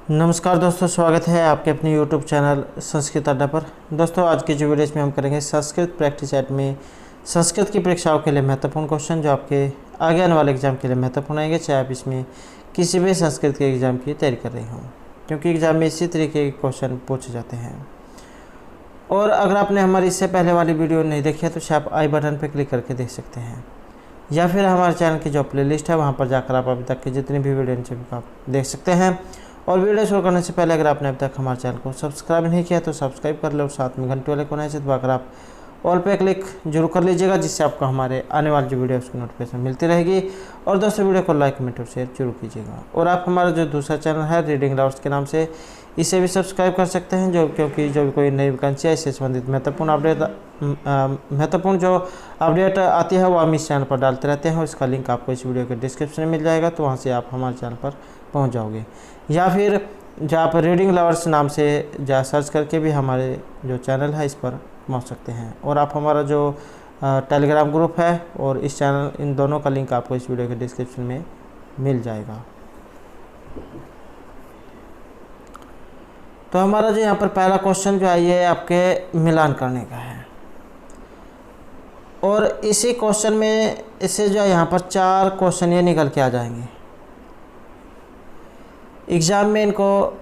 नमस्कार दोस्तों, स्वागत है आपके अपने YouTube चैनल संस्कृत अड्डा पर। दोस्तों, आज की जो वीडियो में हम करेंगे संस्कृत प्रैक्टिस सेट में संस्कृत की परीक्षाओं के लिए महत्वपूर्ण क्वेश्चन जो आपके आगे आने वाले एग्जाम के लिए महत्वपूर्ण आएंगे, चाहे आप इसमें किसी भी संस्कृत के एग्ज़ाम की तैयारी कर रहे हों, क्योंकि एग्ज़ाम में इसी तरीके के क्वेश्चन पूछे जाते हैं। और अगर आपने हमारी इससे पहले वाली वीडियो नहीं देखी है तो आप आई बटन पर क्लिक करके देख सकते हैं, या फिर हमारे चैनल की जो प्लेलिस्ट है वहाँ पर जाकर आप अभी तक की जितनी भी वीडियो आप देख सकते हैं। और वीडियो शुरू करने से पहले अगर आपने अब तक हमारे चैनल को सब्सक्राइब नहीं किया तो सब्सक्राइब कर लो और साथ में घंटे वाले कोने से दबाकर आप ऑल पे क्लिक जरूर कर लीजिएगा, जिससे आपको हमारे आने वाली जो वीडियो उसकी नोटिफिकेशन मिलती रहेगी। और दोस्तों, वीडियो को लाइक कमेंट और शेयर जरूर कीजिएगा। और आप हमारा जो दूसरा चैनल है रीडिंग लवर्स के नाम से, इसे भी सब्सक्राइब कर सकते हैं, क्योंकि जो भी कोई नई वैकेंसी है इससे संबंधित महत्वपूर्ण जो अपडेट आती है वो हम इस चैनल पर डालते रहते हैं। और इसका लिंक आपको इस वीडियो के डिस्क्रिप्शन में मिल जाएगा, तो वहाँ से आप हमारे चैनल पर पहुँच जाओगे, या फिर जहाँ पर रीडिंग लवर्स नाम से जा सर्च करके भी हमारे जो चैनल है इस पर पहुँच सकते हैं। और आप हमारा जो टेलीग्राम ग्रुप है और इस चैनल, इन दोनों का लिंक आपको इस वीडियो के डिस्क्रिप्शन में मिल जाएगा। तो हमारा जो यहाँ पर पहला क्वेश्चन जो है ये आपके मिलान करने का है। और इसी क्वेश्चन में इससे जो है यहाँ पर 4 क्वेश्चन ये निकल के आ जाएंगे। एग्ज़ाम में इनको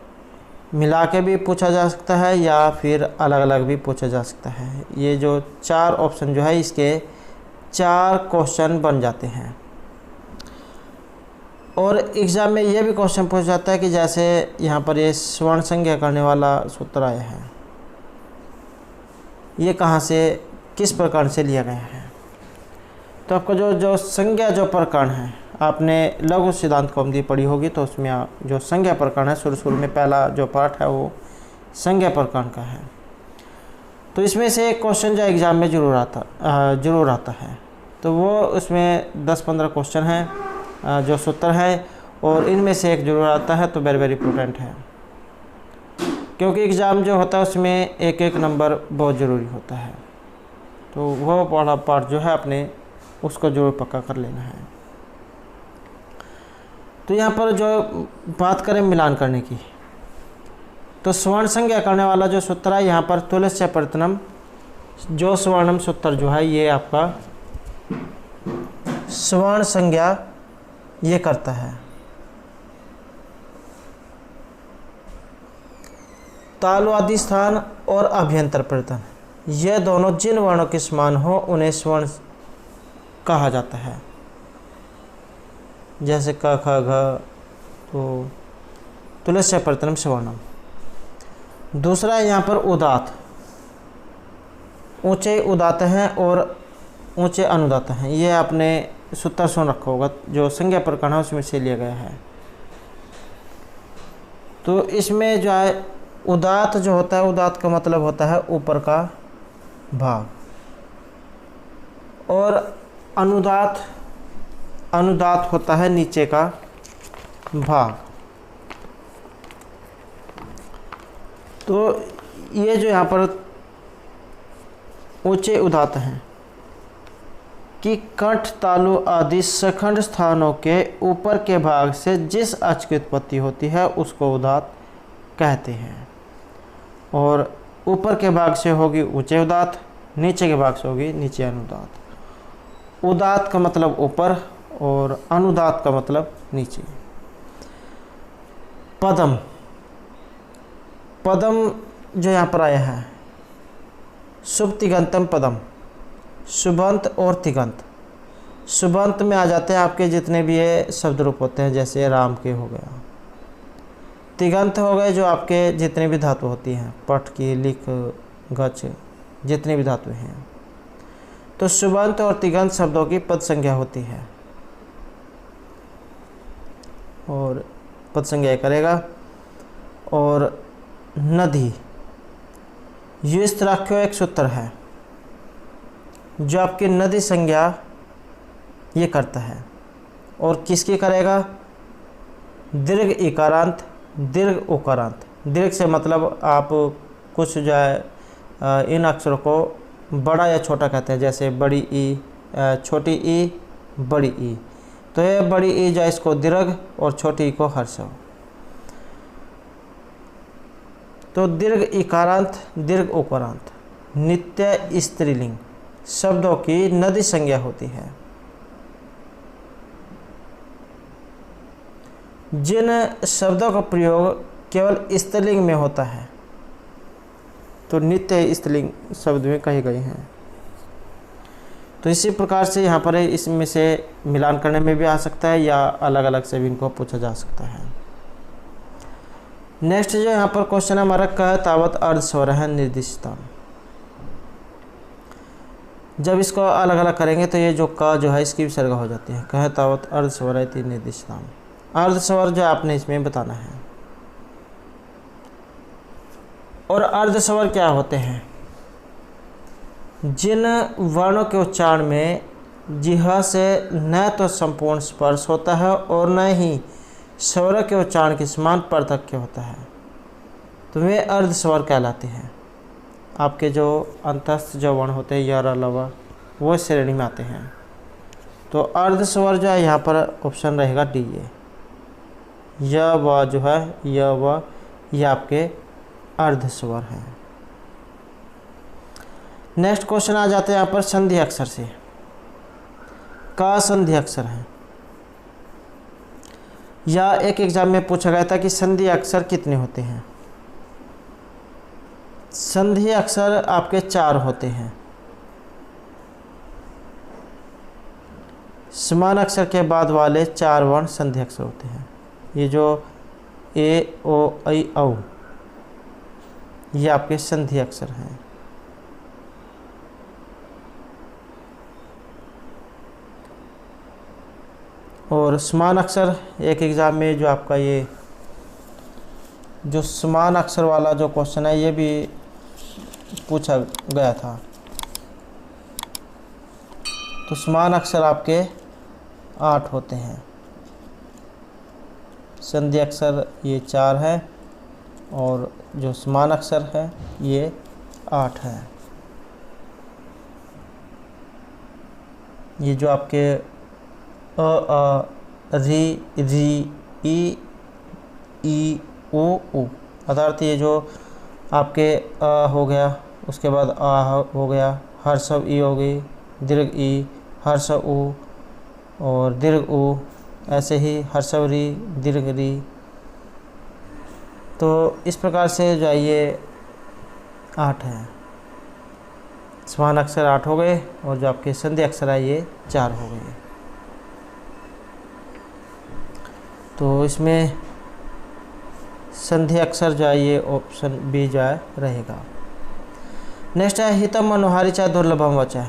मिला के भी पूछा जा सकता है या फिर अलग अलग भी पूछा जा सकता है। ये जो 4 ऑप्शन जो है इसके 4 क्वेश्चन बन जाते हैं। और एग्ज़ाम में ये भी क्वेश्चन पूछा जाता है कि जैसे यहाँ पर ये स्वर्ण संज्ञा करने वाला सूत्र आया है, ये कहाँ से किस प्रकार से लिया गया है। तो आपको जो संज्ञा जो प्रकरण है, आपने लघु सिद्धांत कौमुदी पढ़ी होगी, तो उसमें जो संज्ञा प्रकरण है शुरू में पहला जो पार्ट है वो संज्ञा प्रकरण का है। तो इसमें से एक क्वेश्चन जो एग्ज़ाम में जरूर आता है। तो वो उसमें 10-15 क्वेश्चन हैं जो सूत्र है, और इनमें से एक जरूर आता है, तो वेरी इंपॉर्टेंट है, क्योंकि एग्ज़ाम जो होता है उसमें एक नंबर बहुत ज़रूरी होता है। तो वो पढ़ा पार्ट जो है अपने उसको जरूर पक्का कर लेना है। तो यहाँ पर जो बात करें मिलान करने की, तो स्वर्ण संज्ञा करने वाला जो सूत्र है यहाँ पर तुल्यस्य प्रत्यनम जो स्वर्णम सूत्र जो है ये आपका स्वर्ण संज्ञा ये करता है। तालु आदि स्थान और अभ्यंतर प्रत्यय, ये दोनों जिन वर्णों के समान हो उन्हें स्वर्ण कहा जाता है। जैसे क ख घ, तो तुल्यस्य प्रत्ययम स्वर्णम। दूसरा यहाँ पर उदात, ऊंचे उदात हैं और ऊंचे अनुदात हैं। ये आपने सूत्र सुन रखा होगा, जो संज्ञा प्रकरण है उसमें से लिया गया है। तो इसमें जो है उदात जो होता है, उदात का मतलब होता है ऊपर का भाग, और अनुदात होता है नीचे का भाग। तो ये जो यहाँ पर ऊंचे उदात हैं कि कंठ, तालु आदि सखंड स्थानों के ऊपर के भाग से जिस अच की उत्पत्ति होती है उसको उदात कहते हैं। और ऊपर के भाग से होगी ऊंचे उदात, नीचे के भाग से होगी नीचे अनुदात। उदात का मतलब ऊपर और अनुदात का मतलब नीचे। पदम, पदम जो यहाँ पर आया है, शुभ तिगंतम पदम, शुभंत और तिगंत। शुभंत में आ जाते हैं आपके जितने भी ये शब्द रूप होते हैं, जैसे राम के हो गया। तिगंत हो गए जो आपके जितने भी धातु होती हैं, पठ की, लिख, गच, जितनी भी धातु हैं। तो शुभंत और तिगंत शब्दों की पद संज्ञा होती है, और पद संज्ञा करेगा। और नदी, ये इस तरह का एक सूत्र है जो आपकी नदी संज्ञा ये करता है। और किसकी करेगा? दीर्घ इकारांत, दीर्घ उकारांत। दीर्घ से मतलब आप कुछ जो है इन अक्षरों को बड़ा या छोटा कहते हैं, जैसे बड़ी ई, छोटी ई, बड़ी ई। तो ये बड़ी ई जो इसको दीर्घ और छोटी ई को हर्ष हो। तो दीर्घ इकारांत, दीर्घ उकारांत, नित्य स्त्रीलिंग शब्दों की नदी संज्ञा होती है। जिन शब्दों का प्रयोग केवल स्त्रीलिंग में होता है तो नित्य स्त्रीलिंग शब्द में कहे गए हैं। तो इसी प्रकार से यहाँ पर इसमें से मिलान करने में भी आ सकता है या अलग अलग से भी इनको पूछा जा सकता है। नेक्स्ट जो यहाँ पर क्वेश्चन हमारा कह तावत अर्धस्वर है निर्दिष्टता। जब इसको अलग अलग करेंगे तो ये जो का जो है इसकी विसर्ग हो जाती है। कह तावत अर्धस्वर है निर्दिष्टता। अर्धस्वर जो आपने इसमें बताना है। और अर्धस्वर क्या होते हैं? जिन वर्णों के उच्चारण में जिह्वा से न तो संपूर्ण स्पर्श होता है और न ही स्वर के उच्चारण के समान पार्थक्य होता है तो वे अर्धस्वर कहलाते हैं। आपके जो अंतस्थ जो वर्ण होते हैं य लव वो श्रेणी में आते हैं। तो अर्धस्वर जो है यहाँ पर ऑप्शन रहेगा डी। य व जो है य व ये आपके अर्धस्वर हैं। नेक्स्ट क्वेश्चन आ जाते हैं यहाँ पर संधि अक्षर से। का संधि अक्षर है या एक एग्जाम में पूछा गया था कि संधि अक्षर कितने होते हैं। संधि अक्षर आपके 4 होते हैं। समान अक्षर के बाद वाले 4 वर्ण संधि अक्षर होते हैं। ये जो ए ओ ऐ औ ये आपके संधि अक्षर हैं। और समान अक्षर एक एग्ज़ाम में जो आपका ये जो समान अक्षर वाला जो क्वेश्चन है ये भी पूछा गया था। तो समान अक्षर आपके 8 होते हैं। संधि अक्षर ये 4 है और जो समान अक्षर है ये 8 है। ये जो आपके री री ई उ अर्थात ये जो आपके हो गया उसके बाद आ हो गया, हर्षव ई हो गई, दीर्घ ई, हर्षव उ और दीर्घ उ, ऐसे ही हर्षव री, दीर्घ री। तो इस प्रकार से जो है ये 8 है। समान अक्षर 8 हो गए और जो आपके संधि अक्षर है ये 4 हो गए। तो इसमें संधि अक्षर जो है ये ऑप्शन बी जो है रहेगा। नेक्स्ट है हितम मनोहारी चाहे दुर्लभम वचन।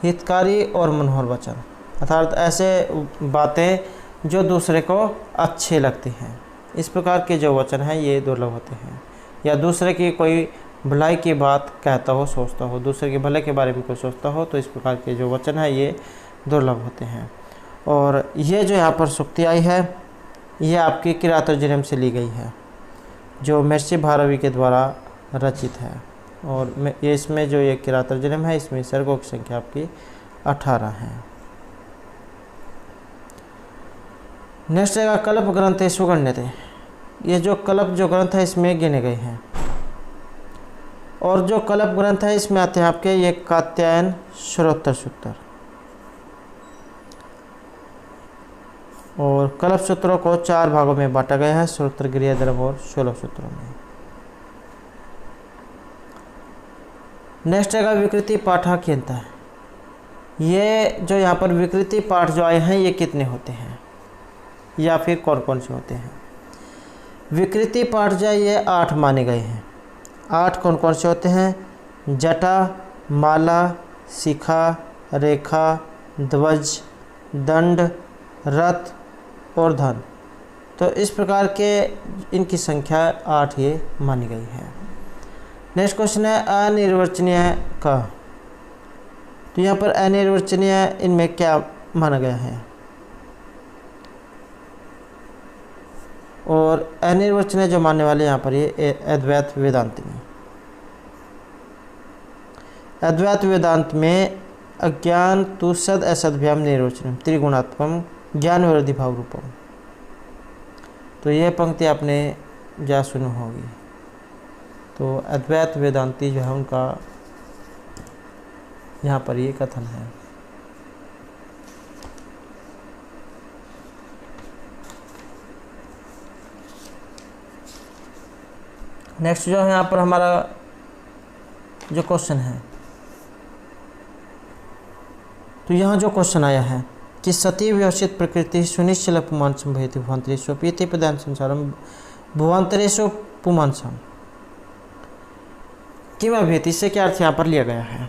हितकारी और मनोहर वचन अर्थात ऐसे बातें जो दूसरे को अच्छे लगती हैं। इस प्रकार के जो वचन हैं ये दुर्लभ होते हैं। या दूसरे की कोई भलाई की बात कहता हो, सोचता हो, दूसरे के भले के बारे में कोई सोचता हो तो इस प्रकार के जो वचन है ये दुर्लभ होते हैं। और ये जो यहाँ पर सूक्ति आई है ये आपकी किरातर्जुनीम से ली गई है जो महर्षि भारवी के द्वारा रचित है। और ये इसमें जो ये किरातर्जुनीम है इसमें सर्गों की संख्या आपकी 18 है। नेक्स्ट है कल्प ग्रंथ सुगण्यते। ये जो कल्प जो ग्रंथ है इसमें गिने गए हैं। और जो कल्प ग्रंथ है इसमें आते हैं आपके ये कात्यायन, श्रोत्र सूत्र। और कल्प सूत्रों को 4 भागों में बांटा गया है, श्रोत्र, गृह, धर्म और 16 सूत्रों में। नेक्स्ट है विकृति पाठाख्यंता। ये जो यहाँ पर विकृति पाठ जो आए हैं ये कितने होते हैं या फिर कौन कौन से होते हैं। विकृति पाठ जो है ये 8 माने गए हैं। 8 कौन कौन से होते हैं? जटा, माला, शिखा, रेखा, ध्वज, दंड, रथ और धन। तो इस प्रकार के इनकी संख्या 8 ये मानी गई है। नेक्स्ट क्वेश्चन है अनिर्वचनीय का। तो यहाँ पर अनिर्वचनीय इनमें क्या माना गया है? और अनिर्वचनीय जो मानने वाले यहाँ पर ये अद्वैत वेदांत में। अद्वैत वेदांत में अज्ञान तु सद असद्भ्याम निर्वचनम त्रिगुणात्मकम ज्ञान विरोधी भाव रूपम। तो ये पंक्ति आपने जा सुनी होगी। तो अद्वैत वेदांती जो है उनका यहाँ पर ये कथन है। नेक्स्ट जो है यहाँ पर हमारा जो क्वेश्चन है, तो यहाँ जो क्वेश्चन आया है कि सती व्यवस्थित प्रकृति सुनिश्चल पुमान संभवति भुवंतरेषु पीति प्रदान संसारम भुवंतरेषु पुमांसम किम अभेति, इससे क्या अर्थ यहाँ पर लिया गया है,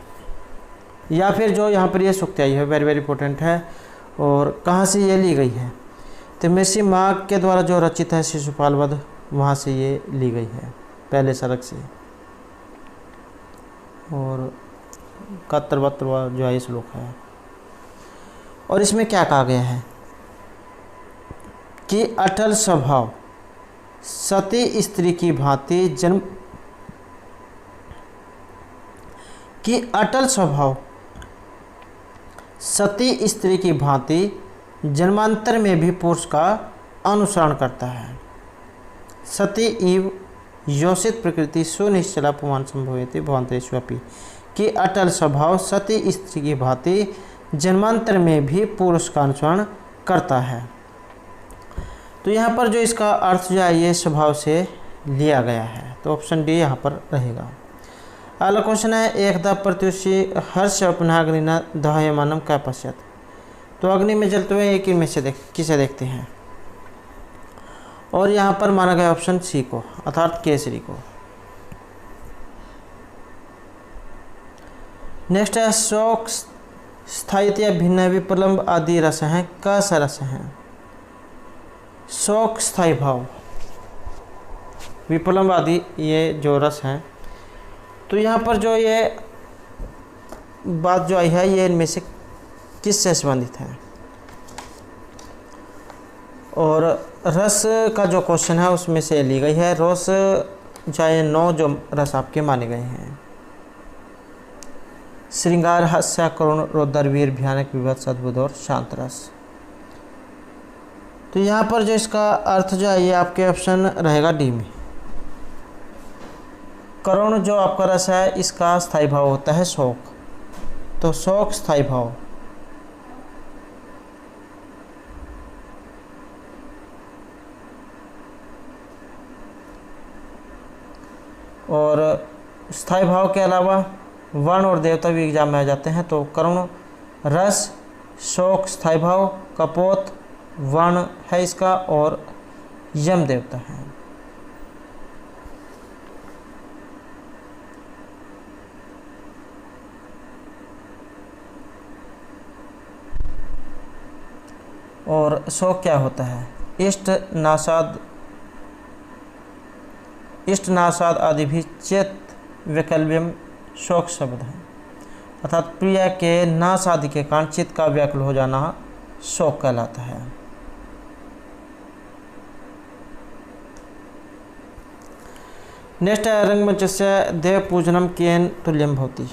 या फिर जो यहाँ पर ये सूक्ति आई है वेरी वेरी इंपॉर्टेंट है, और कहाँ से ये ली गई है, तो मेसी माँ के द्वारा जो रचित है शिशुपाल वध, वहाँ से ये ली गई है पहले सरक से। और 71 जो है श्लोक है, और इसमें क्या कहा गया है कि अटल स्वभाव सती स्त्री की भांति जन्म कि अटल स्वभाव सती स्त्री की भांति जन्मांतर में भी पुरुष का अनुसरण करता है। सती इव योषित प्रकृति सुनिश्चला पुमान संभवति भवंतरेष्वपि कि अटल स्वभाव सती स्त्री की भांति जन्मांतर में भी पुरुष का अनुसरण करता है। तो यहाँ पर जो इसका अर्थ जो है ये स्वभाव से लिया गया है, तो ऑप्शन डी यहाँ पर रहेगा। अगला क्वेश्चन है एकदा प्रत्युषी हर्ष अपना अग्निना दह्यमानम क्या पश्चात, तो अग्नि में जलते हुए एक में से किसे देखते हैं, और यहाँ पर माना गया ऑप्शन सी को अर्थात केसरी को। नेक्स्ट है शोक स्थायित्व भिन्न विप्रलंब आदि रस हैं, कस रस हैं। शोक स्थायी भाव विप्रलंब आदि ये जो रस हैं, तो यहाँ पर जो ये बात जो आई है ये इनमें से किससे संबंधित है, और रस का जो क्वेश्चन है उसमें से ली गई है। रस चाहे 9 जो रस आपके माने गए हैं, श्रृंगार हास्य करुण रौद्र वीर भयानक विभत्स अद्भुत और शांत रस। तो यहाँ पर जो इसका अर्थ जो है ये आपके ऑप्शन रहेगा डी में। करुण जो आपका रस है इसका स्थायी भाव होता है शोक, तो शोक स्थायी भाव। और स्थायी भाव के अलावा वर्ण और देवता भी एग्जाम में आ जाते हैं, तो करुण रस शोक स्थायी भाव कपोत वर्ण है इसका, और यम देवता है। और शोक क्या होता है, इष्ट नासाद आदि भी चेत वैकल्यम शोक शब्द है, अर्थात प्रिय के नाश आदि के कारण चित्त का व्याकुल हो जाना शोक कहलाता है। नेक्स्ट है रंगमंच से देव पूजनम केन तुल्यम भवति,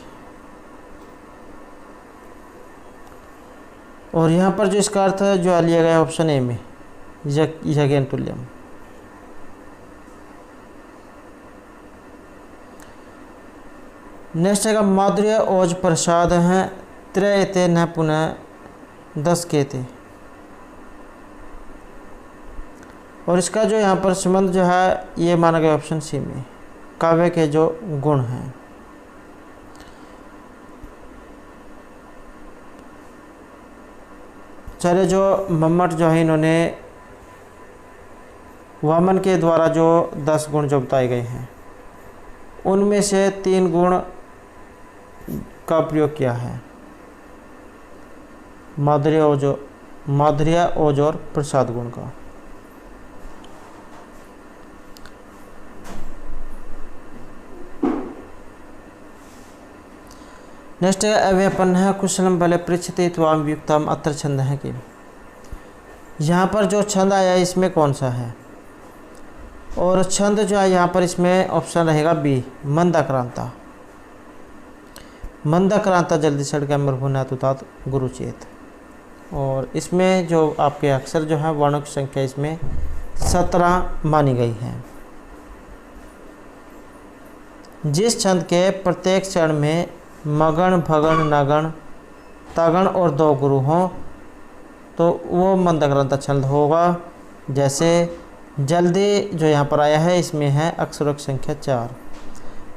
और यहाँ पर जो इसका अर्थ जो लिया गया ऑप्शन ए में यज्ञ तुल्यम। नेक्स्ट है माधुर्य ओज प्रसाद हैं त्रयते न पुनः 10 के थे, और इसका जो यहाँ पर संबंध जो है ये माना गया ऑप्शन सी में काव्य के जो गुण हैं। चले जो मम्मट जो है इन्होंने वामन के द्वारा जो 10 गुण जो बताए गए हैं उनमें से 3 गुण का प्रयोग किया है, माधुर्य ओज और प्रसाद गुण का। नेक्स्ट है अव्यपन्न है कुशलम बले पृछते त्वाम युक्तम अत्र छंद है कि, यहाँ पर जो छंद आया इसमें कौन सा है, और छंद जो है यहाँ पर इसमें ऑप्शन रहेगा बी मंदाक्रांता। मंदाक्रांता जल्दी सड़ के अमर होना तुतात गुरुचेत, और इसमें जो आपके अक्षर जो है वर्णों की संख्या इसमें 17 मानी गई है। जिस छंद के प्रत्येक चरण में मगण, भगण, नगण, तगण और दो गुरु हों तो वो मंदग्रंथ छंद होगा। जैसे जल्दी जो यहाँ पर आया है इसमें है अक्षरों की संख्या 4,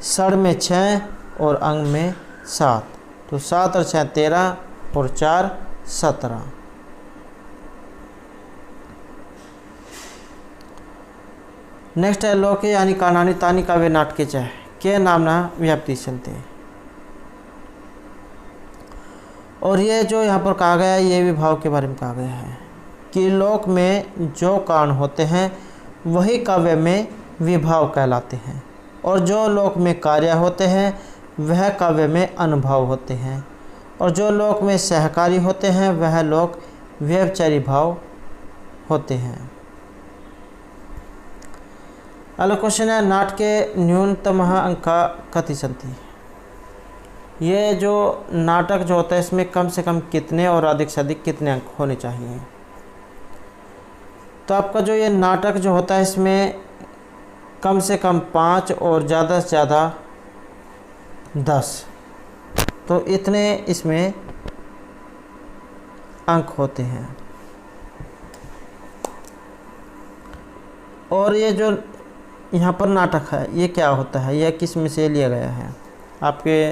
षण में 6 और अंग में 7, तो 7 और 6 13 और 4 17। नेक्स्ट है लोके यानी कानानी तानी काव्य नाटके च के नामना व्याप्ति चलते। और ये जो यहाँ पर कहा गया है ये विभाव के बारे में कहा गया है कि लोक में जो कारण होते हैं वही काव्य में विभाव कहलाते हैं, और जो लोक में कार्य होते हैं वह काव्य में अनुभव होते हैं, और जो लोक में सहकारी होते हैं वह लोक व्यभिचारी भाव होते हैं। अगला क्वेश्चन है नाटके न्यूनतम अंक कति सन्ति। ये जो नाटक जो होता है इसमें कम से कम कितने और अधिक से अधिक कितने अंक होने चाहिए। तो आपका जो ये नाटक जो होता है इसमें कम से कम 5 और ज़्यादा से ज़्यादा 10, तो इतने इसमें अंक होते हैं। और ये जो यहाँ पर नाटक है ये क्या होता है, यह किस में से लिया गया है। आपके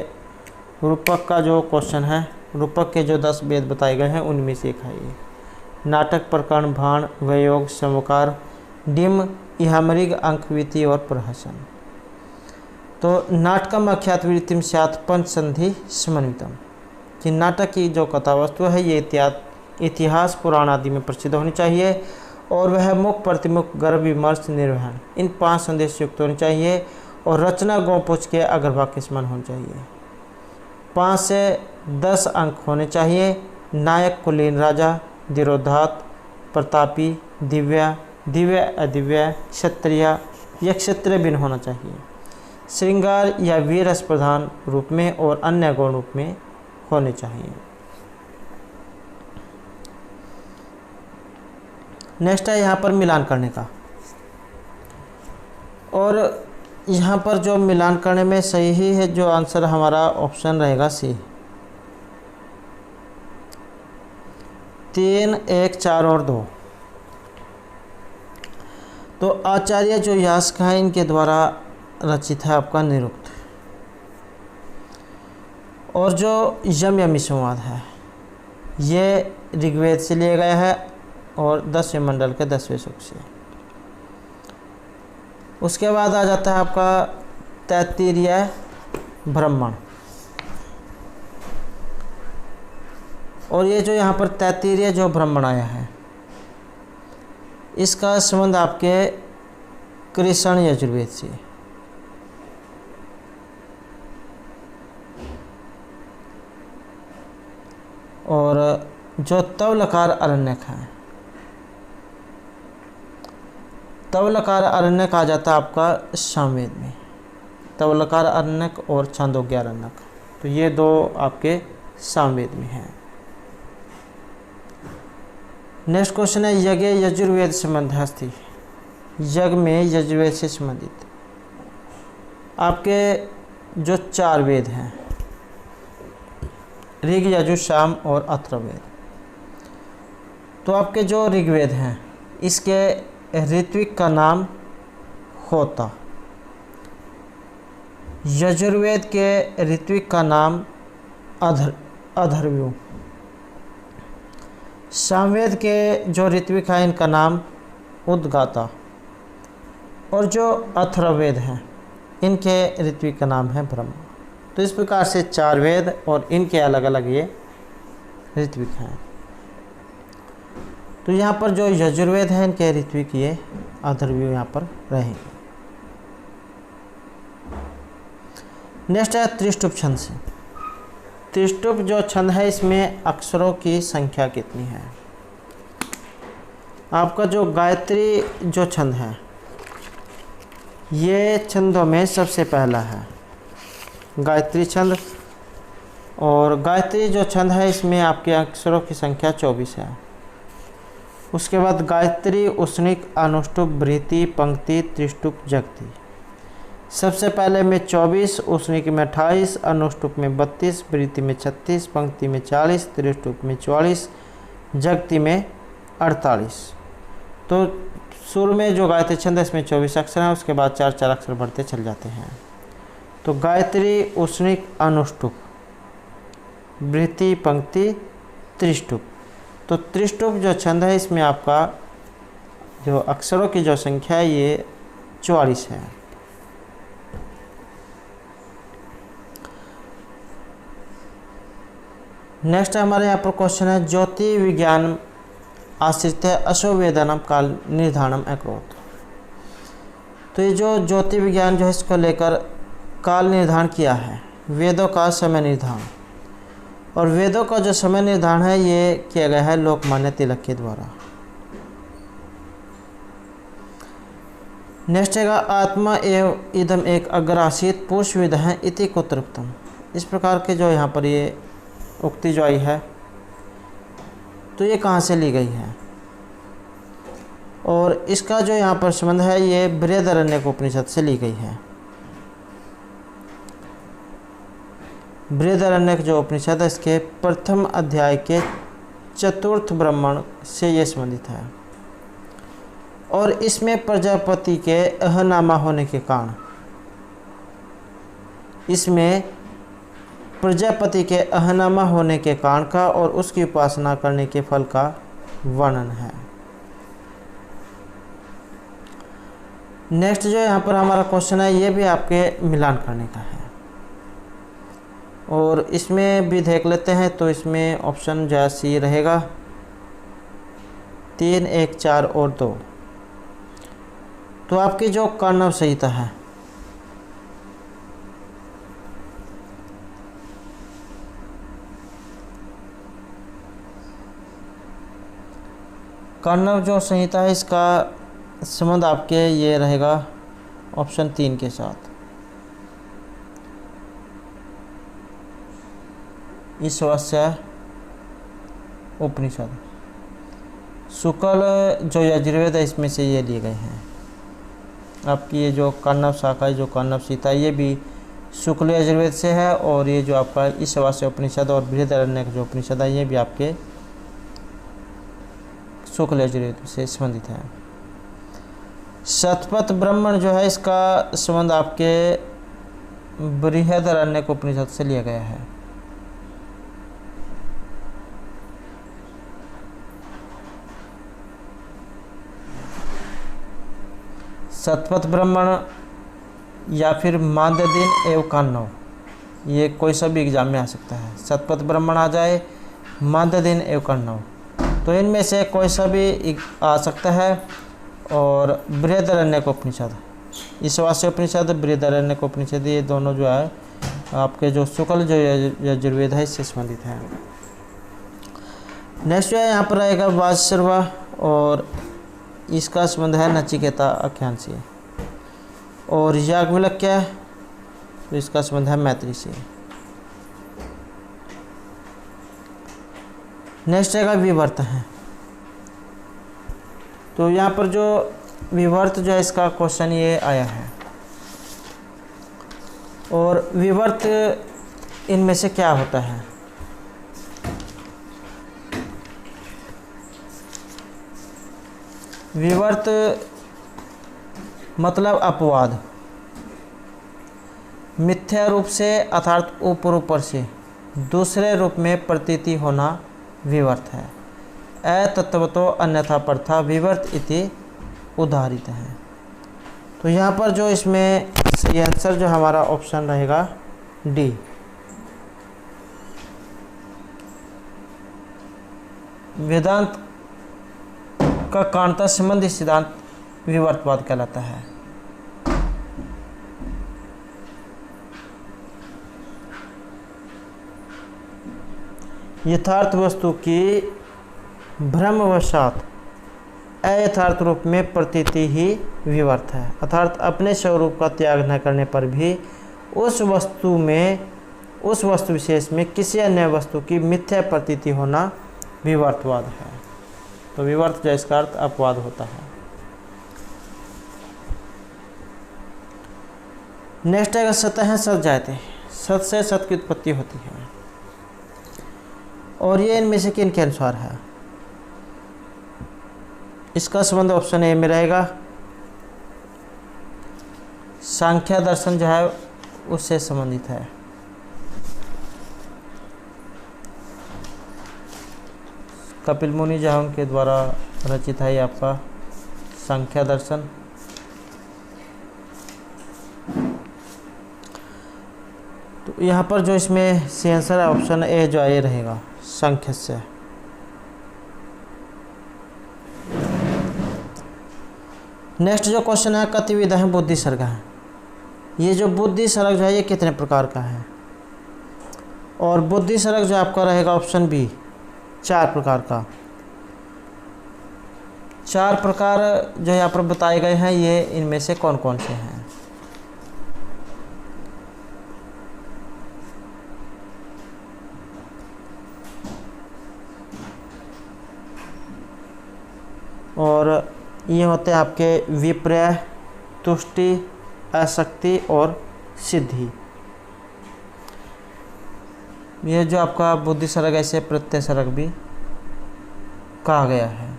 रूपक का जो क्वेश्चन है, रूपक के जो 10 वेद बताए गए हैं उनमें से एक है ये। नाटक, प्रकरण, भाण, वयोग, समकार, डिम, इहामृग, अंकविति और प्रहसन। तो नाटकम आख्यातवृत्तिम स्यात् पंचसंधि समन्वितम, कि नाटक की जो कथा वस्तु है ये इतिहास पुराण आदि में प्रसिद्ध होनी चाहिए, और वह मुख प्रतिमुख गर्भ विमर्श निर्वहन इन 5 संदेश युक्त होनी चाहिए, और रचना गौपुछ के अग्रभाग के समान होनी चाहिए। 5 से 10 अंक होने चाहिए। नायक कुलीन राजा, धीरोदात्त, प्रतापी, दिव्य अदिव्य, क्षत्रिय या क्षत्रिय भिन्न होना चाहिए। श्रृंगार या वीर रस प्रधान रूप में और अन्य गौण रूप में होने चाहिए। नेक्स्ट है यहाँ पर मिलान करने का, और यहाँ पर जो मिलान करने में सही है जो आंसर हमारा ऑप्शन रहेगा सी, 3, 1, 4 और 2। तो आचार्य जो यास्क है इनके द्वारा रचित है आपका निरुक्त, और जो यम संवाद है ये ऋग्वेद से लिया गया है और 10वें मंडल के 10वें सूक्त से। उसके बाद आ जाता है आपका तैत्तिरीय ब्राह्मण, और ये जो यहाँ पर तैत्तिरीय जो ब्राह्मण आया है इसका संबंध आपके कृष्ण यजुर्वेद से। और जो तवलकार अरण्यक है, तवलकार अरण्यक आ जाता है आपका सामवेद में, तवलकार अरण्यक और छांदोग्य अरण्यक, तो ये 2 आपके सामवेद में हैं। नेक्स्ट क्वेश्चन है यज्ञ यजुर्वेद संबंध अस्ति, यज्ञ में यजुर्वेद से संबंधित आपके जो 4 वेद हैं ऋग, यजुर, साम और अथर्ववेद। तो आपके जो ऋग्वेद हैं इसके ऋत्विक का नाम होता, यजुर्वेद के ऋत्विक का नाम अथर्वयु, सामवेद के जो ऋत्विक है इनका नाम उद्गाता, और जो अथर्ववेद हैं इनके ऋत्विक का नाम है ब्रह्म। तो इस प्रकार से 4 वेद और इनके अलग अलग ये ऋत्विक हैं। तो यहाँ पर जो यजुर्वेद हैं इनके ऋत्विक ये अथर्वयु यहाँ पर रहेंगे। नेक्स्ट है त्रिष्टुप छंद से। त्रिष्टुप जो छंद है इसमें अक्षरों की संख्या कितनी है। आपका जो गायत्री जो छंद है ये छंदों में सबसे पहला है गायत्री छंद, और गायत्री जो छंद है इसमें आपके अक्षरों की संख्या 24 है। उसके बाद गायत्री, उष्णिक, अनुष्टुप, बृहति, पंक्ति, त्रिष्टुप, जगति। सबसे पहले में 24, उष्णिक में 28, अनुष्टुप में 32, वृत्ति में 36, पंक्ति में 40, त्रिष्टुप में 44, जगति में 48। तो शुरू में जो गायत्री छंद है इसमें 24 अक्षर हैं, उसके बाद 4 अक्षर बढ़ते चल जाते हैं। तो गायत्री, उष्णिक, अनुष्टुप, वृत्ति, पंक्ति, त्रिष्टुप। तो त्रिष्टुप जो छंद है इसमें आपका जो अक्षरों की जो संख्या है ये 44 है। नेक्स्ट हमारे यहाँ पर क्वेश्चन है ज्योति विज्ञान आश्रित अशोवेदनम काल निर्धारणम अकरोत। तो ये जो ज्योति विज्ञान जो है इसको लेकर काल निर्धारण किया है, वेदों का समय निर्धारण, और वेदों का जो समय निर्धारण है ये किया गया है लोकमान्य तिलक के द्वारा। नेक्स्ट है आत्मा एवं इदम एक अग्रासित पुरुष विद है इति कुत्रोक्तम। इस प्रकार के जो यहाँ पर ये उक्ति जो आई है तो ये कहाँ से ली गई है, और इसका जो यहाँ पर संबंध है ये बृहदारण्यक उपनिषद से ली गई है। बृहदारण्यक जो उपनिषद है इसके प्रथम अध्याय के 4th ब्राह्मण से ये संबंधित है, और इसमें प्रजापति के अहनामा होने के कारण, इसमें प्रजापति के अहनामा होने के कारण का और उसकी उपासना करने के फल का वर्णन है। नेक्स्ट जो यहाँ पर हमारा क्वेश्चन है ये भी आपके मिलान करने का है, और इसमें भी देख लेते हैं। तो इसमें ऑप्शन जो है सी रहेगा, 3, 1, 4 और 2। तो आपकी जो कर्णव संहिता है कर्णव जो संहिता है इसका संबंध आपके ये रहेगा ऑप्शन 3 के साथ। ईशावास्य उपनिषद, शुक्ल जो यजुर्वेद है इसमें से ये लिए गए हैं। आपकी ये जो कर्णव शाखा है, जो कर्णव सीता, ये भी शुक्ल यजुर्वेद से है, और ये जो आपका ईशावास्य उपनिषद और बृहदारण्यक जो उपनिषद है ये भी आपके शुक्ल यजुर्वेद से संबंधित है। शतपथ ब्राह्मण जो है इसका संबंध आपके बृहदारण्यक उपनिषद से लिया गया है। शतपथ ब्राह्मण या फिर माध्यदिन एवं कान्नव, ये कोई सा भी एग्जाम में आ सकता है। शतपथ ब्राह्मण आ जाए, माध्यदिन एवं कान्नव, तो इनमें से कोई सा भी आ सकता है। और बृहदारण्यक उपनिषद, ईशावास्य उपनिषद, बृहदारण्यक उपनिषद, ये दोनों जो है आपके जो शुक्ल जो यजुर्वेद है इससे संबंधित है। नेक्स्ट जो है यहाँ पर रहेगा वाजसर्वा, और इसका संबंध है नचिकेता आख्यान से, और याज्ञवल्क्य, तो इसका संबंध है मैत्री से। नेक्स्ट रहेगा विवर्त है। तो यहाँ पर जो विवर्त जो है इसका क्वेश्चन ये आया है, और विवर्त इनमें से क्या होता है। विवर्त मतलब अपवाद, मिथ्या रूप से अर्थात ऊपर से दूसरे रूप में प्रतीति होना विवर्त है। अतत्वतो अन्यथा प्रथा विवर्त इति उदाहरित है। तो यहाँ पर जो इसमें सही आंसर जो हमारा ऑप्शन रहेगा डी। वेदांत का कारणता संबंधी सिद्धांत विवर्तवाद कहलाता है। यथार्थ वस्तु की भ्रमवशात अयथार्थ रूप में प्रतीति ही विवर्त है, अर्थात अपने स्वरूप का त्याग न करने पर भी उस वस्तु विशेष में किसी अन्य वस्तु की मिथ्या प्रतीति होना विवर्तवाद है। तो विवर्त जो इसका अर्थ अपवाद होता है। नेक्स्ट है सतह सत जाते, सत से सत की उत्पत्ति होती है, और ये इनमें से किन के अनुसार है? इसका संबंध ऑप्शन ए में रहेगा, सांख्य दर्शन जो है उससे संबंधित है। कपिल मुनि जो है उनके द्वारा रचित है ये आपका सांख्य दर्शन। तो यहाँ पर जो इसमें सी आंसर है ऑप्शन ए जो है ये रहेगा, सांख्य से। नेक्स्ट जो क्वेश्चन है, कति विधा है बुद्धि सर्ग है। ये जो बुद्धि सर्ग जो है ये कितने प्रकार का है? और बुद्धि सर्ग जो आपका रहेगा ऑप्शन बी, 4 प्रकार का। 4 प्रकार जो यहाँ पर बताए गए हैं ये इनमें से कौन कौन से हैं? और ये होते हैं आपके विपर्य, तुष्टि, आसक्ति और सिद्धि। ये जो आपका बुद्धि सर्ग ऐसे प्रत्यय सर्ग भी कहा गया है।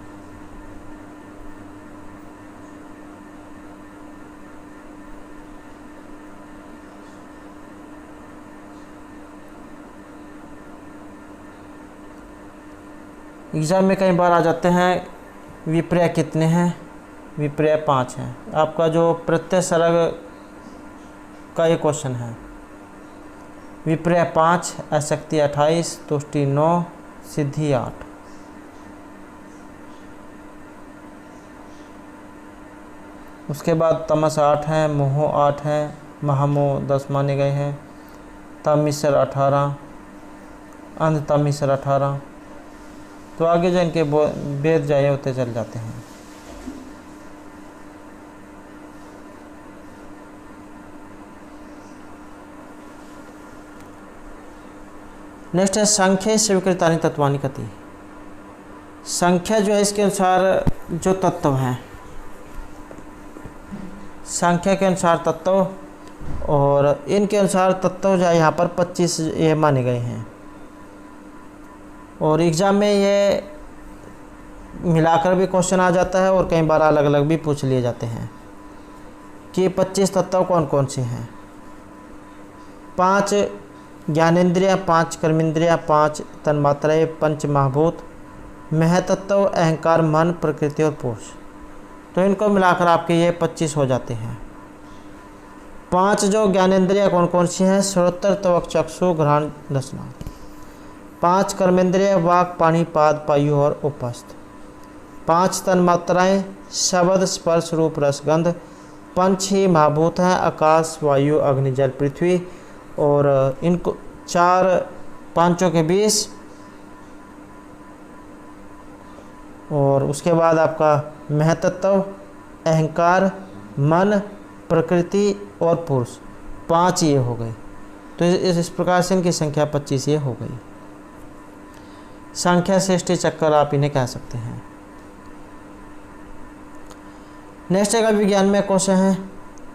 एग्जाम में कई बार आ जाते हैं विपर्य कितने हैं? विपर्य 5 हैं। आपका जो प्रत्यय सर्ग का ये क्वेश्चन है, विपर्य 5, आसक्ति 28, तुष्टि 9, सिद्धि 8। उसके बाद तमस 8 है, मोह 8 है, महामोह 10 माने गए हैं, तमिसर 18, अंध तमिसर 18। तो आगे जो इनके भेद जाए होते चल जाते हैं। नेक्स्ट है संख्या स्वीकृतानि तत्वानि कति। संख्या जो है इसके अनुसार जो तत्व हैं, संख्या के अनुसार तत्व, और इनके अनुसार तत्व जो है यहाँ पर 25 ये माने गए हैं। और एग्ज़ाम में ये मिलाकर भी क्वेश्चन आ जाता है और कई बार अलग अलग भी पूछ लिए जाते हैं कि 25 तत्व कौन कौन से हैं। 5 ज्ञानेंद्रियाँ, 5 कर्मेंद्रियाँ, 5 तन्मात्राएँ, 5 महाभूत, महतत्व, अहंकार, मन, प्रकृति और पुरुष। तो इनको मिलाकर आपके ये 25 हो जाते हैं। 5 जो ज्ञानेंद्रियाँ कौन कौन सी हैं? श्रोत्र, त्वक, चक्षु, घ्राण, रसना। 5 कर्मेंद्रिय, वाक, पानी, पाद, पायु और उपस्थ। 5 तन्मात्राएँ, शब्द, स्पर्श, रूप, रस, गंध। 5 ही महाभूत हैं, आकाश, वायु, अग्नि, जल, पृथ्वी। और इनको 4 पांचों के 20। और उसके बाद आपका महतत्व, अहंकार, मन, प्रकृति और पुरुष, 5 ये हो गए। तो इस प्रकार से इनकी संख्या 25 ये हो गई। संख्या श्रेष्ठी चक्कर आप इन्हें कह सकते हैं। नेक्स्ट है विज्ञान में कोश है।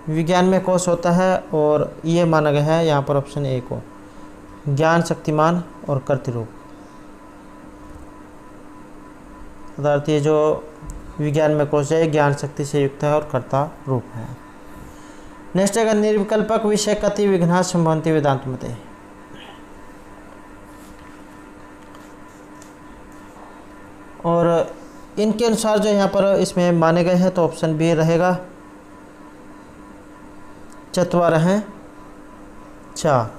विज्ञान में कोश होता है और ये माना गया है यहाँ पर ऑप्शन ए को, ज्ञान, शक्तिमान और कर्तृरूप। अर्थात ये जो विज्ञान में कोश है ज्ञान शक्ति से युक्त है और कर्ता रूप है। नेक्स्ट है निर्विकल्पक विषय कति विघ्ना संभवन्ति वेदांत मते। और इनके अनुसार जो यहाँ पर इसमें माने गए हैं तो ऑप्शन बी रहेगा, चत्वार हैं 4।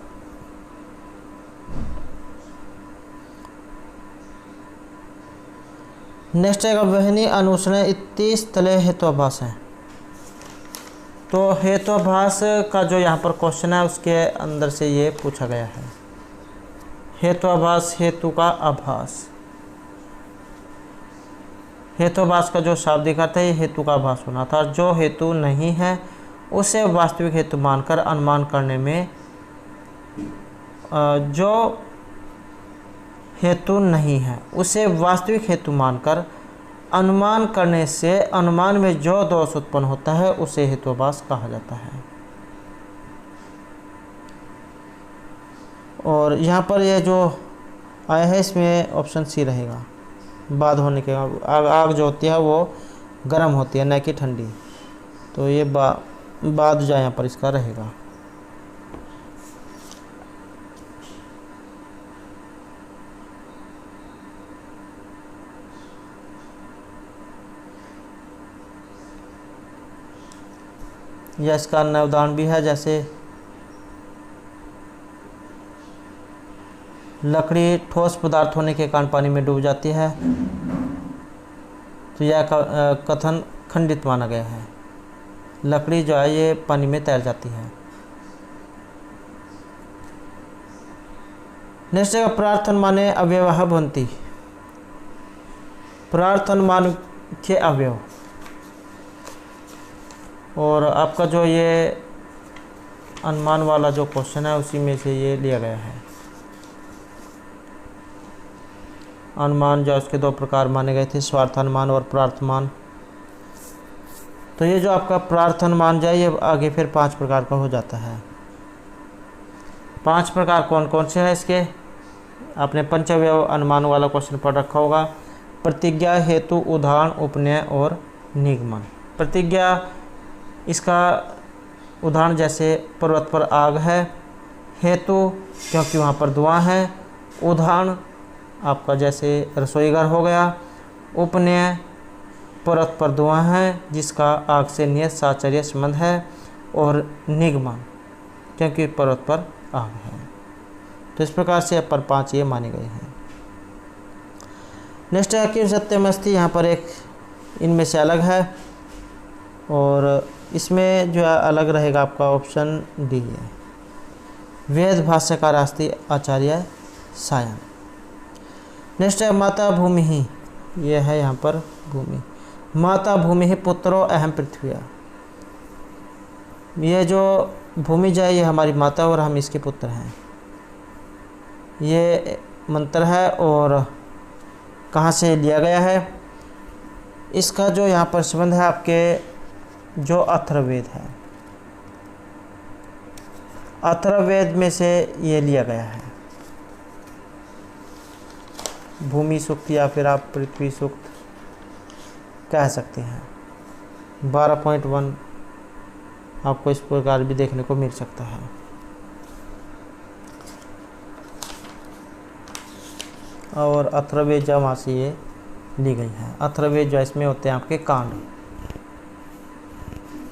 नेक्स्ट है वहनी अनुसरण इतनी स्थले हेतुआभास है। तो हेतुआभास का जो यहाँ पर क्वेश्चन है उसके अंदर से ये पूछा गया है। हेतुआभास, हेतु का आभास। हेतुआभास का जो शाब्दिक अर्थ है ये हेतु का आभास होना था। जो हेतु नहीं है उसे वास्तविक हेतु मानकर अनुमान करने में, जो हेतु नहीं है उसे वास्तविक हेतु मानकर अनुमान करने से अनुमान में जो दोष उत्पन्न होता है उसे हेतुआभास कहा जाता है। और यहाँ पर ये जो आया है इसमें ऑप्शन सी रहेगा। बाद होने के आग जो होती है वो गर्म होती है, न कि ठंडी, तो ये बाद जो यहाँ पर इसका रहेगा। या इसका अन्य उदाहरण भी है, जैसे लकड़ी ठोस पदार्थ होने के कारण पानी में डूब जाती है, तो यह कथन खंडित माना गया है। लकड़ी जो है ये पानी में तैर जाती है। नेक्स्ट है प्रार्थन माने अव्यवह भवन्ति। प्रार्थन मान के अवयव, और आपका जो ये अनुमान वाला जो क्वेश्चन है उसी में से ये लिया गया है। अनुमान जो उसके दो प्रकार माने गए थे, स्वार्थानुमान और प्रार्थमान। तो ये जो आपका प्रार्थानुमान जाए ये आगे फिर 5 प्रकार का हो जाता है। 5 प्रकार कौन कौन से हैं इसके, आपने पंचअवयव अनुमान वाला क्वेश्चन पढ़ रखा होगा। प्रतिज्ञा, हेतु, उदाहरण, उपनय और निगमन। प्रतिज्ञा, इसका उदाहरण जैसे पर्वत पर आग है। हेतु, क्योंकि वहाँ पर धुआं है। उदाहरण आपका जैसे रसोईघर हो गया। उपनय, पर्वत पर धुआं है जिसका आग से नियत साहचर्य संबंध है। और निगमन, क्योंकि पर्वत पर आग है। तो इस प्रकार से पर 5 ये माने गए हैं। नेक्स्ट है किम सत्यम अस्ति। यहाँ पर एक इनमें से अलग है, और इसमें जो अलग रहेगा आपका ऑप्शन डी है। वेद भाष्यकार अस्ति आचार्य सायन। नेक्स्ट है माता भूमि ही। ये है यहाँ पर भूमि। माता भूमि ही पुत्रो अहम पृथ्विया। ये जो भूमि जाए ये हमारी माता और हम इसके पुत्र हैं। ये मंत्र है और कहाँ से लिया गया है, इसका जो यहाँ पर संबंध है आपके जो अथर्ववेद है, अथर्ववेद में से ये लिया गया है। भूमि सूक्त या फिर आप पृथ्वी सूक्त कह सकते हैं। 12.1 आपको इस प्रकार भी देखने को मिल सकता है। और अथर्ववेद जो वहाँ से ये ली गई है। अथर्ववेद जो इसमें होते हैं आपके कांड,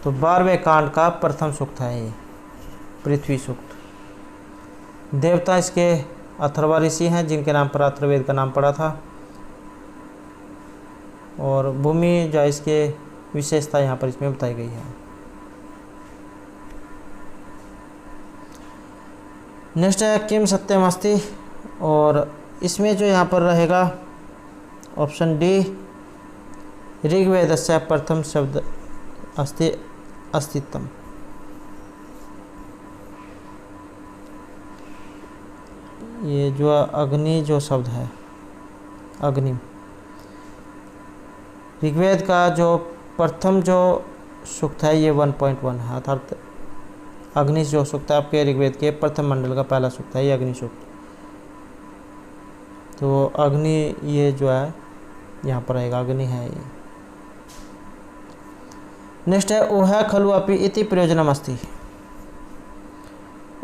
तो 12वें कांड का प्रथम सूक्त है ये पृथ्वी सूक्त। देवता इसके अथर्वा ऋषि हैं जिनके नाम पर अथर्ववेद का नाम पड़ा था। और भूमि जो इसके विशेषता यहाँ पर इसमें बताई गई है। नेक्स्ट है किम सत्यम अस्ति, और इसमें जो यहाँ पर रहेगा ऑप्शन डी, ऋग्वेद से प्रथम शब्द अस्ति अस्तित्वम। ये जो अग्नि जो शब्द है, अग्नि, ऋग्वेद का जो प्रथम जो सूक्त है ये 1.1 है, अर्थात अग्नि जो सूक्त है आपके ऋग्वेद के प्रथम मंडल का पहला सूक्त है ये अग्नि सूक्त। तो अग्नि ये जो है यहाँ पर आएगा, अग्नि है ये। नेक्स्ट है ऊहा खलु अपि इति प्रयोजनम अस्ति,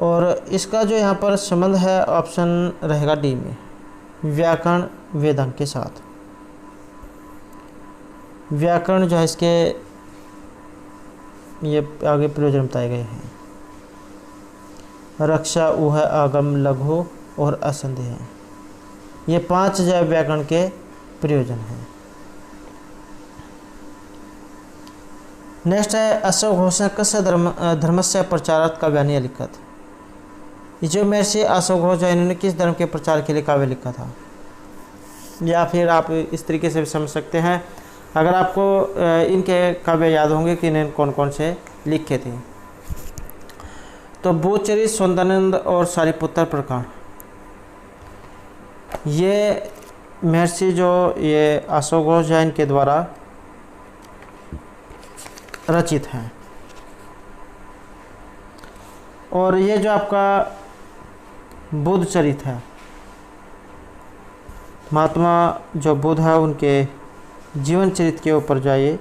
और इसका जो यहाँ पर संबंध है ऑप्शन रहेगा डी में, व्याकरण वेदांग के साथ। व्याकरण जो है इसके ये आगे प्रयोजन बताए गए हैं। रक्षा, ऊहा, आगम, लघु और असंदेह, ये 5 जो व्याकरण के प्रयोजन हैं। नेक्स्ट है अश्वघोष कस्य धर्मस्य प्रचारार्थ काव्यानि लिखत। ये जो महर्षि अश्वघोष है इन्होंने किस धर्म के प्रचार के लिए काव्य लिखा था, या फिर आप इस तरीके से भी समझ सकते हैं, अगर आपको इनके काव्य याद होंगे कि इन्होंने कौन कौन से लिखे थे, तो भूचरित, सौंदर्यानंद और सारिपुत्र प्रकरण, ये महर्षि जो ये अश्वघोष है इनके द्वारा रचित हैं। और ये जो आपका बुद्ध चरित है। महात्मा जो बुद्ध है उनके जीवन चरित्र के ऊपर जो ये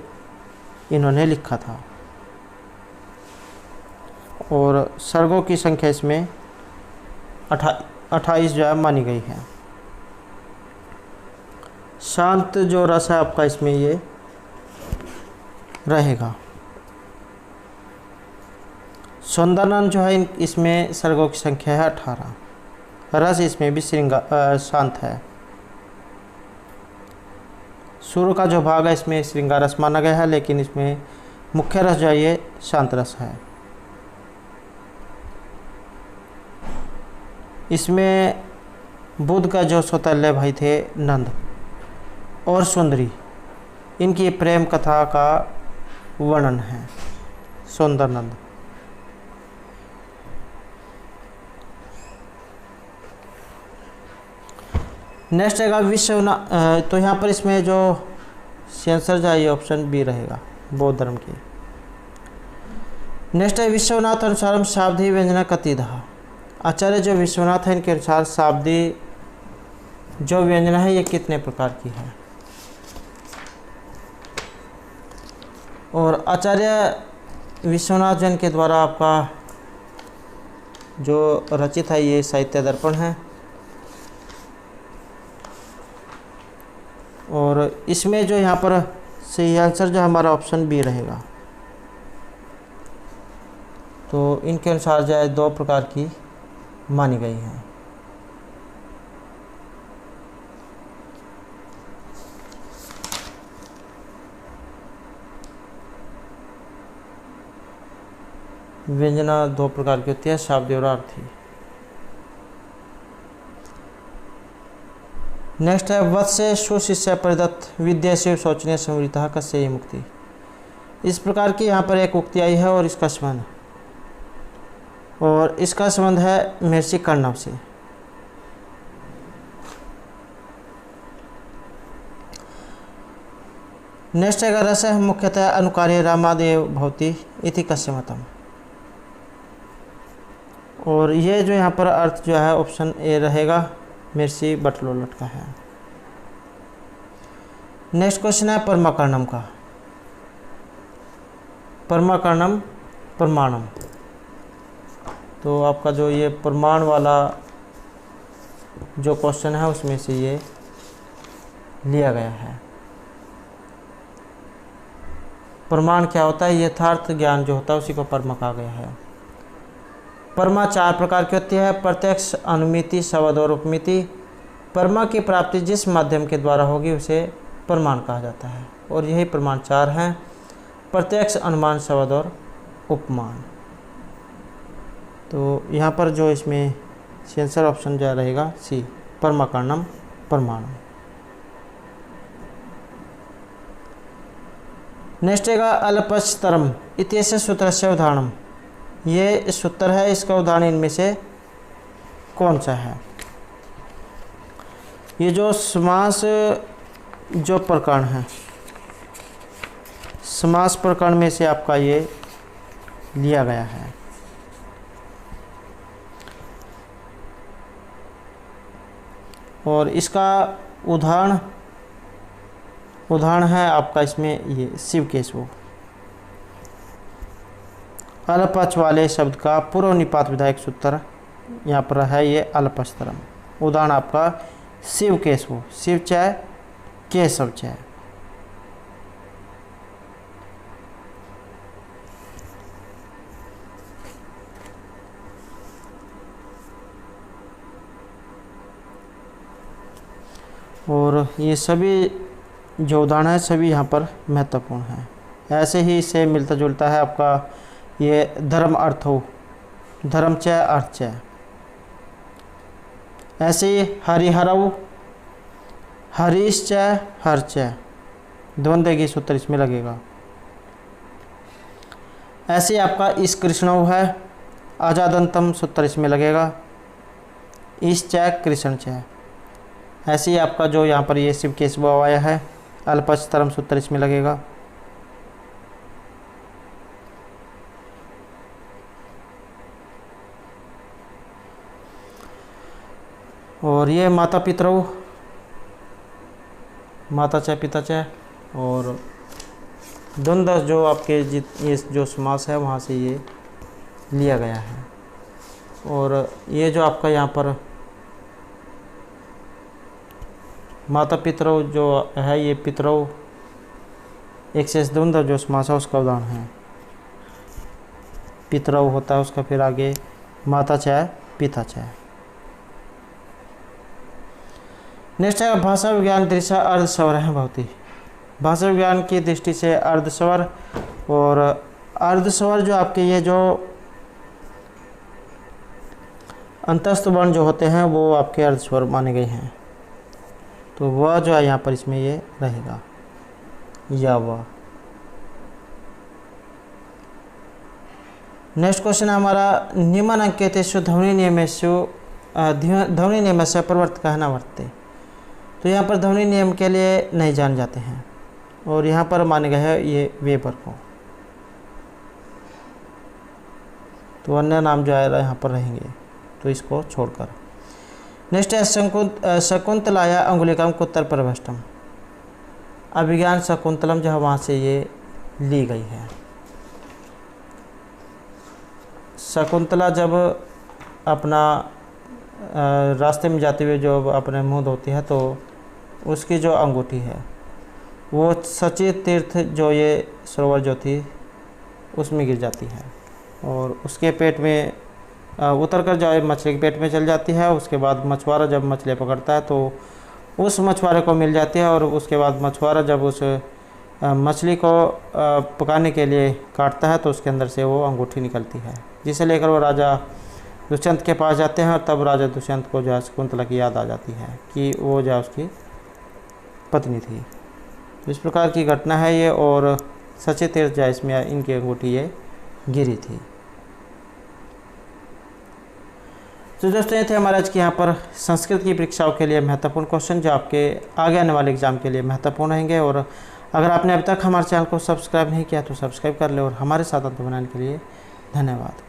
इन्होंने लिखा था। और सर्गों की संख्या इसमें 28 जो है मानी गई है। शांत जो रस है आपका इसमें ये रहेगा। सौंदर्यनंद जो है इसमें सर्गों की संख्या है 18। रस इसमें भी शांत है। सुर का जो भाग है इसमें श्रृंगार रस माना गया है, लेकिन इसमें मुख्य रस जो है ये शांत रस है। इसमें बुद्ध का जो सौतेल्य भाई थे नंद और सुंदरी, इनकी प्रेम कथा का वर्णन है सौंदर्यनंद। नेक्स्ट रहेगा विश्वनाथ। तो यहाँ पर इसमें जो सेंसर जो है ये ऑप्शन बी रहेगा, बौद्ध धर्म की। नेक्स्ट है विश्वनाथ अनुसार शाब्दी व्यंजना कतिधा। आचार्य जो विश्वनाथ है इनके अनुसार शाब्दी जो व्यंजना है ये कितने प्रकार की है। और आचार्य विश्वनाथ जैन के द्वारा आपका जो रचित है ये साहित्य दर्पण है। और इसमें जो यहाँ पर सही आंसर जो हमारा ऑप्शन बी रहेगा। तो इनके अनुसार जो है 2 प्रकार की मानी गई है। व्यंजना 2 प्रकार की होती है, शाब्दी और अर्थी। नेक्स्ट है वत्स से सुशिष्य परिदत्त विद्या शिव शोचनीय संवृता कस्य मुक्ति। इस प्रकार की यहाँ पर एक उक्ति आई है और इसका संबंध है महर्षि कर्णव से। नेक्स्ट है रस मुख्यतः अनुकार्य रामादेव भवती इति कस्य मतम। और ये जो यहाँ पर अर्थ जो है ऑप्शन ए रहेगा, महर्षि बटलोलट का है। नेक्स्ट क्वेश्चन है परमाकर्णम का। परमाकर्णम प्रमाणम। तो आपका जो ये प्रमाण वाला जो क्वेश्चन है उसमें से ये लिया गया है। प्रमाण क्या होता है? यथार्थ ज्ञान जो होता है उसी को परमा कहा गया है। परमा 4 प्रकार की होती है, प्रत्यक्ष, अनुमिति, शब्द और उपमिति। परमा की प्राप्ति जिस माध्यम के द्वारा होगी उसे प्रमाण कहा जाता है। और यही प्रमाण 4 हैं, प्रत्यक्ष, अनुमान, शब्द और उपमान। तो यहाँ पर जो इसमें सेंसर ऑप्शन जो रहेगा सी, परमाकर्णम प्रमाणम। नेक्स्ट है अल्पस्तरम इत्यस्य सूत्रस्य उदाहरणम। ये सूत्र है, इसका उदाहरण इनमें से कौन सा है? ये जो समास जो प्रकरण है, समास प्रकरण में से आपका ये लिया गया है। और इसका उदाहरण है आपका इसमें ये शिव केशव। अल्पच वाले शब्द का पूर्व निपात विधायक सूत्र यहाँ पर है ये अल्पस्तरम। उदाहरण आपका शिव केशव, शिव चाय केशव चाय। और ये सभी जो उदाहरण है सभी यहाँ पर महत्वपूर्ण है। ऐसे ही इससे मिलता जुलता है आपका ये धर्म अर्थो, धर्म च अर्थ च। ऐसे ही हरिहरऊ, हरीश च हर च, द्वंद्व की सूत्र इसमें लगेगा। ऐसे आपका इस कृष्णऊ है, आजादंतम सूत्र इसमें लगेगा, इस च कृष्ण च। ऐसे ही आपका जो यहाँ पर ये शिव केशव आया है, अल्पस्तरम सूत्र इसमें लगेगा। और ये माता पितरौ, माता च पिता च, और द्वंद्व जो आपके ये जो समास है वहाँ से ये लिया गया है। और ये जो आपका यहाँ पर माता पितरौ जो है, ये पितरौ एक से द्वंद्व जो समास है उसका उदाहरण है। पितरौ होता है उसका, फिर आगे माता च पिता च। नेक्स्ट है भाषा विज्ञान दृष्टि अर्धस्वर है बहुत ही। भाषा विज्ञान की दृष्टि से अर्धस्वर, और अर्धस्वर जो आपके ये जो अंतस्थ वर्ण जो होते हैं वो आपके अर्धस्वर माने गए हैं, तो वह जो है यहाँ पर इसमें ये रहेगा या वह। नेक्स्ट क्वेश्चन है हमारा, निम्न अंकेतेषु ध्वनि नियमस्य प्रवर्तकः न वर्तते। तो यहाँ पर ध्वनि नियम के लिए नहीं जान जाते हैं, और यहाँ पर माने गए हैं ये वेबर को, तो अन्य नाम जो है यहाँ पर रहेंगे, तो इसको छोड़कर। नेक्स्ट है शकुंतलाया अंगुलिकाम कुत्तर प्रभष्टम। अभिज्ञान शकुंतलम जो है वहाँ से ये ली गई है। शकुंतला जब अपना रास्ते में जाते हुए जो अपने मुँह धोती है, तो उसकी जो अंगूठी है वो सचित तीर्थ जो ये सरोवर जो थी उसमें गिर जाती है, और उसके पेट में उतरकर जो है मछली के पेट में चल जाती है। उसके बाद मछुआरा जब मछली पकड़ता है तो उस मछुआरे को मिल जाती है, और उसके बाद मछुआरा जब उस मछली को पकाने के लिए काटता है तो उसके अंदर से वो अंगूठी निकलती है, जिसे लेकर वो राजा दुष्यंत के पास जाते हैं। और तब राजा दुष्यंत को जो है शकुंतला की याद आ जाती है कि वो जो है उसकी पत्नी थी। इस प्रकार की घटना है ये, और सचित तीर्थ जो है इसमें इनकी अंगूठी ये गिरी थी। तो दोस्तों ये थे हमारे आज के यहाँ पर संस्कृत की परीक्षाओं के लिए महत्वपूर्ण क्वेश्चन, जो आपके आगे आने वाले एग्जाम के लिए महत्वपूर्ण रहेंगे। और अगर आपने अभी तक हमारे चैनल को सब्सक्राइब नहीं किया तो सब्सक्राइब कर ले, और हमारे साथ अंत बनाने के लिए धन्यवाद।